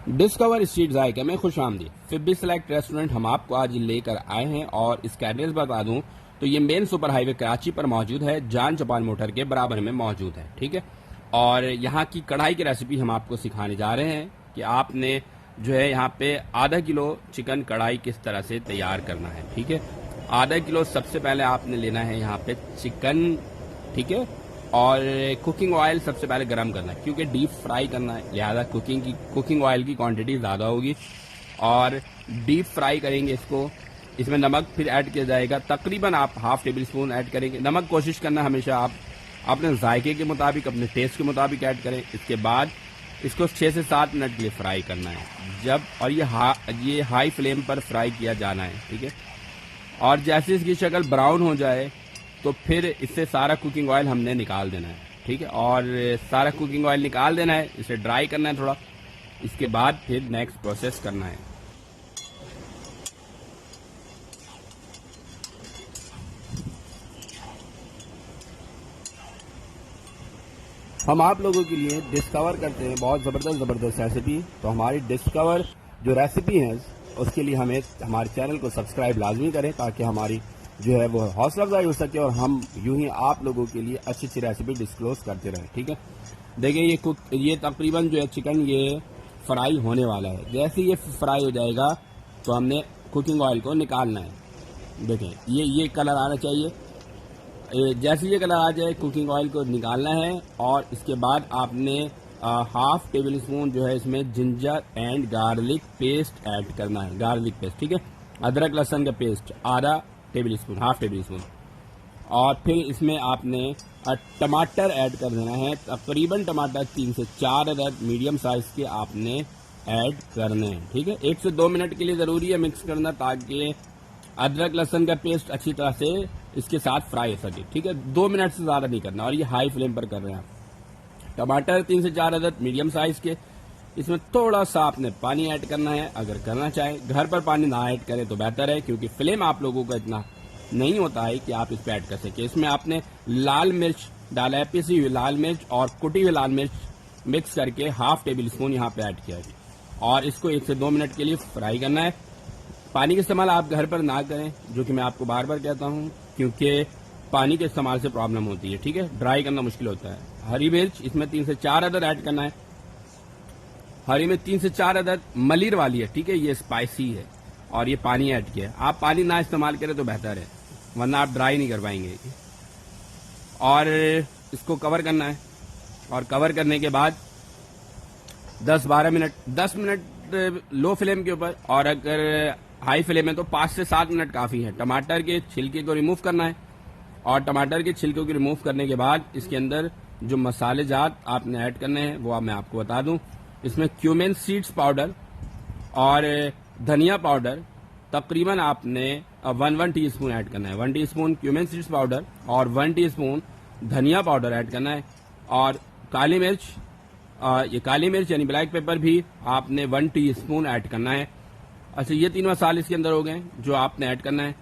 Discover street जायके में खुश आमदी। फिब्बी सेलेक्ट रेस्टोरेंट हम आपको आज लेकर आए हैं और इसका एड्रेस बता दूं तो ये मेन सुपर हाईवे कराची पर मौजूद है, जान चौपाल मोटर के बराबर में मौजूद है। ठीक है, और यहाँ की कढ़ाई की रेसिपी हम आपको सिखाने जा रहे हैं कि आपने जो है यहाँ पे आधा किलो चिकन कढ़ाई किस तरह से तैयार करना है। ठीक है, आधा किलो सबसे पहले आपने लेना है यहाँ पे चिकन। ठीक है, और कुकिंग ऑयल सबसे पहले गर्म करना है क्योंकि डीप फ्राई करना है, लिहाजा कुकिंग ऑयल की क्वांटिटी ज़्यादा होगी और डीप फ्राई करेंगे इसको। इसमें नमक फिर ऐड किया जाएगा, तकरीबन आप हाफ टेबल स्पून ऐड करेंगे। नमक कोशिश करना हमेशा आप अपने जायके के मुताबिक, अपने टेस्ट के मुताबिक ऐड करें। इसके बाद इसको 6 से 7 मिनट के लिए फ्राई करना है जब, और ये हाई फ्लेम पर फ्राई किया जाना है। ठीक है, और जैसे इसकी शक्ल ब्राउन हो जाए तो फिर इससे सारा कुकिंग ऑयल हमने निकाल देना है। ठीक है, और सारा कुकिंग ऑयल निकाल देना है, इसे ड्राई करना है थोड़ा। इसके बाद फिर नेक्स्ट प्रोसेस करना है। हम आप लोगों के लिए डिस्कवर करते हैं बहुत ज़बरदस्त रेसिपी। तो हमारी डिस्कवर जो रेसिपी है उसके लिए हमें हमारे चैनल को सब्सक्राइब लाजमी करें ताकि हमारी जो है वो हौसला अफजाई हो सके और हम यूं ही आप लोगों के लिए अच्छी अच्छी रेसिपी डिस्क्लोज करते रहें। ठीक है, देखिए ये तकरीबन जो है चिकन ये फ्राई होने वाला है। जैसे ये फ्राई हो जाएगा तो हमने कुकिंग ऑयल को निकालना है। देखें ये कलर आना चाहिए। जैसे ये कलर आ जाए कुकिंग ऑयल को निकालना है और इसके बाद आपने हाफ टेबल स्पून जो है इसमें ginger and garlic paste add करना है। गार्लिक पेस्ट, ठीक है, अदरक लहसुन का पेस्ट आधा table spoon, half table spoon. और फिर इसमें आपने टमाटर ऐड कर देना है। तकरीबन टमाटर 3 से 4 अदद मीडियम साइज के आपने ऐड करने हैं। ठीक है, 1 से 2 मिनट के लिए ज़रूरी है मिक्स करना ताकि अदरक लहसुन का पेस्ट अच्छी तरह से इसके साथ फ्राई हो सके। ठीक है, 2 मिनट से ज़्यादा नहीं करना और ये हाई फ्लेम पर कर रहे हैं आप। टमाटर 3 से 4 अदद मीडियम साइज के। इसमें थोड़ा सा आपने पानी ऐड करना है। अगर करना चाहें घर पर पानी ना ऐड करें तो बेहतर है क्योंकि फ्लेम आप लोगों का इतना नहीं होता है कि आप इस पर ऐड कर सकें। इसमें आपने लाल मिर्च डाला है, पिसी हुई लाल मिर्च और कुटी हुई लाल मिर्च मिक्स करके हाफ टेबल स्पून यहाँ पे ऐड किया है और इसको 1 से 2 मिनट के लिए फ्राई करना है। पानी का इस्तेमाल आप घर पर ना करें, जो कि मैं आपको बार बार कहता हूँ, क्योंकि पानी के इस्तेमाल से प्रॉब्लम होती है। ठीक है, ड्राई करना मुश्किल होता है। हरी मिर्च इसमें 3 से 4 अदद ऐड करना है। हरी में 3 से 4 अदद मलिर वाली है। ठीक है, ये स्पाइसी है और ये पानी ऐड किया है। आप पानी ना इस्तेमाल करें तो बेहतर है, वरना आप ड्राई नहीं कर पाएंगे। और इसको कवर करना है और कवर करने के बाद 10 मिनट लो फ्लेम के ऊपर, और अगर हाई फ्लेम में तो 5 से 7 मिनट काफ़ी है। टमाटर के छिलके को रिमूव करना है और टमाटर के छिलके को रिमूव करने के बाद इसके अंदर जो मसाले जात आपने ऐड करने हैं वो मैं आपको बता दूं। इसमें क्यूमिन सीड्स पाउडर और धनिया पाउडर तकरीबन आपने 1 टीस्पून ऐड करना है। 1 टीस्पून क्यूमिन सीड्स पाउडर और 1 टीस्पून धनिया पाउडर ऐड करना है। और काली मिर्च, ये काली मिर्च यानी ब्लैक पेपर भी आपने 1 टीस्पून ऐड करना है। अच्छा, ये 3 मसाले इसके अंदर हो गए जो आपने ऐड करना है।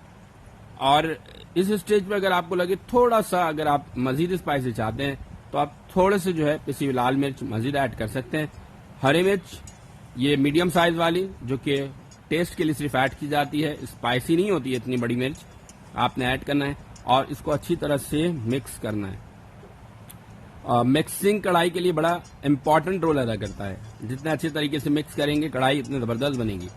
और इस स्टेज पे अगर आपको लगे थोड़ा सा, अगर आप मजीद स्पाइसी चाहते हैं तो आप थोड़े से जो है पिसी हुई लाल मिर्च मजीद ऐड कर सकते हैं। हरी मिर्च ये मीडियम साइज वाली जो कि टेस्ट के लिए सिर्फ ऐड की जाती है, स्पाइसी नहीं होती है इतनी बड़ी मिर्च, आपने ऐड करना है और इसको अच्छी तरह से मिक्स करना है। मिक्सिंग कढ़ाई के लिए बड़ा इंपॉर्टेंट रोल अदा करता है। जितने अच्छे तरीके से मिक्स करेंगे कढ़ाई इतनी ज़बरदस्त बनेगी।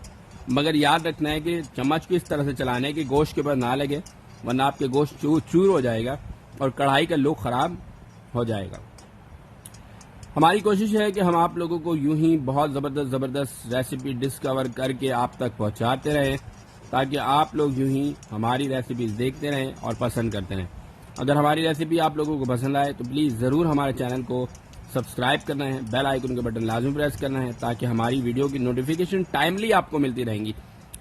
मगर याद रखना है कि चम्मच को इस तरह से चलाना है कि गोश्त के ऊपर ना लगे, वरना आपके गोश्त चूर हो जाएगा और कढ़ाई का लुक खराब हो जाएगा। हमारी कोशिश है कि हम आप लोगों को यूं ही बहुत ज़बरदस्त रेसिपी डिस्कवर करके आप तक पहुंचाते रहें ताकि आप लोग यूं ही हमारी रेसिपीज देखते रहें और पसंद करते रहें। अगर हमारी रेसिपी आप लोगों को पसंद आए तो प्लीज़ ज़रूर हमारे चैनल को सब्सक्राइब करना है, बेल आइकन के बटन लाजमी प्रेस करना है ताकि हमारी वीडियो की नोटिफिकेशन टाइमली आपको मिलती रहेंगी।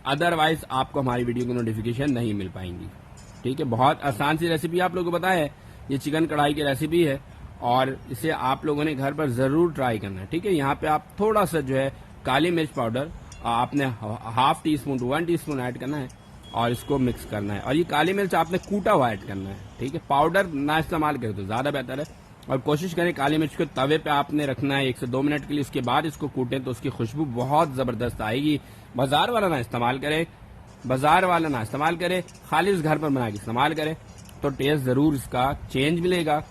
अदरवाइज आपको हमारी वीडियो की नोटिफिकेशन नहीं मिल पाएंगी। ठीक है, बहुत आसान सी रेसिपी आप लोगों को पता है, ये चिकन कढ़ाई की रेसिपी है और इसे आप लोगों ने घर पर ज़रूर ट्राई करना है। ठीक है, यहाँ पे आप थोड़ा सा जो है काली मिर्च पाउडर आपने half teaspoon to 1 teaspoon add करना है और इसको मिक्स करना है। और ये काली मिर्च आपने कूटा हुआ ऐड करना है। ठीक है, पाउडर ना इस्तेमाल करें तो ज़्यादा बेहतर है, और कोशिश करें काली मिर्च को तवे पे आपने रखना है 1 से 2 मिनट के लिए, उसके बाद इसको कूटें तो उसकी खुशबू बहुत ज़बरदस्त आएगी। बाजार वाला ना इस्तेमाल करें, खालिस घर पर बना के इस्तेमाल करें तो टेस्ट ज़रूर इसका चेंज मिलेगा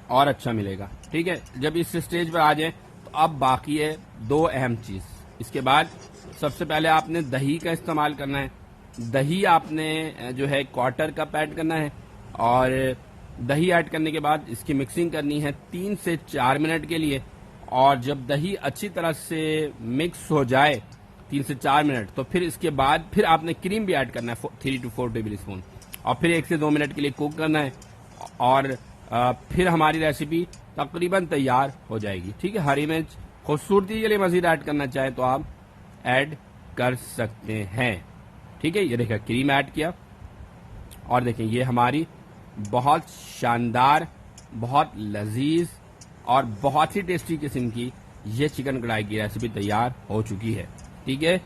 और अच्छा मिलेगा। ठीक है, जब इस स्टेज पर आ जाए तो अब बाकी है 2 अहम चीज़। इसके बाद सबसे पहले आपने दही का इस्तेमाल करना है। दही आपने जो है 1/4 कप ऐड करना है और दही ऐड करने के बाद इसकी मिक्सिंग करनी है 3 से 4 मिनट के लिए। और जब दही अच्छी तरह से मिक्स हो जाए 3 से 4 मिनट, तो फिर इसके बाद फिर आपने क्रीम भी ऐड करना है 3 to 4 टेबल स्पून, और फिर 1 से 2 मिनट के लिए कुक करना है और फिर हमारी रेसिपी तकरीबन तैयार हो जाएगी। ठीक है, हरी मिर्च खूबसूरती के लिए मजीद ऐड करना चाहे तो आप ऐड कर सकते हैं। ठीक है, ये देखिए क्रीम ऐड किया और देखें ये हमारी बहुत शानदार, बहुत लजीज और बहुत ही टेस्टी किस्म की ये चिकन कढ़ाई की रेसिपी तैयार हो चुकी है। ठीक है,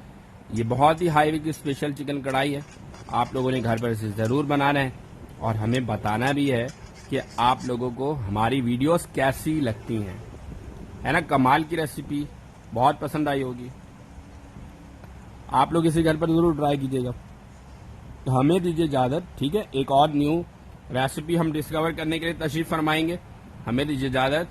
ये बहुत ही हाईवे की स्पेशल चिकन कढ़ाई है। आप लोगों ने घर पर इसे ज़रूर बनाना है और हमें बताना भी है कि आप लोगों को हमारी वीडियोस कैसी लगती हैं। है ना, कमाल की रेसिपी, बहुत पसंद आई होगी। आप लोग इसे घर पर ज़रूर ट्राई कीजिएगा। तो हमें दीजिए इजाज़त। ठीक है, एक और न्यू रेसिपी हम डिस्कवर करने के लिए तशरीफ़ फरमाएंगे। हमें दीजिए इजाज़त।